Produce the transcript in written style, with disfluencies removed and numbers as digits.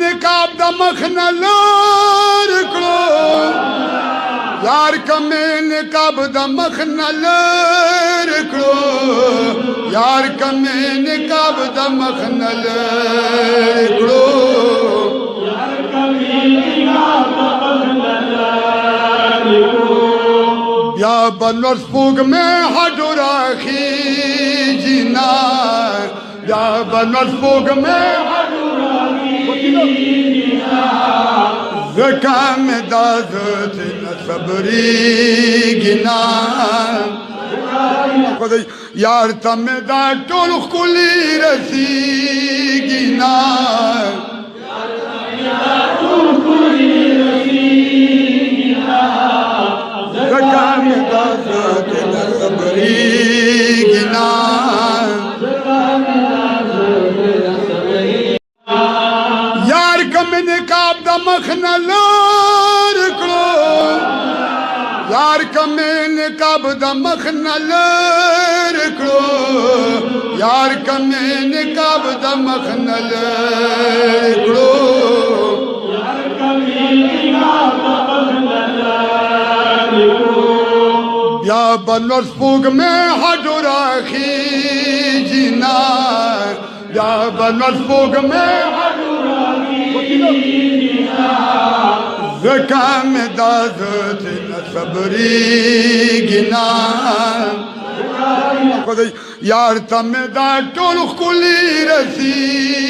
نقاب د مخ نه لر کړو یار کمې نقاب د مخ نه لر کړو یار کمې نقاب د مخ نه لر کړو یار کمې نقاب د مخ نه لر کړو بیا بنور سپوږ مې هډو راخي جنا بیا بنور سپوږ مې هډو راخي جنا زکام دازت صبری گنا یار تم دا ټول خلی رسیږي نا زکام دازت صبری گنا یار کم نقاب د مخ نه لر کړو یار کم نقاب د مخ نه لر کړو یار کم نقاب د مخ نه لر کړو یار کم نقاب د مخ نه لر کړو بیا بنور سپوږ مې هډو راخي جنا بیا بنور سپوږ مې زکام دازت صبری گنا یار تم دا ټول خلی رسی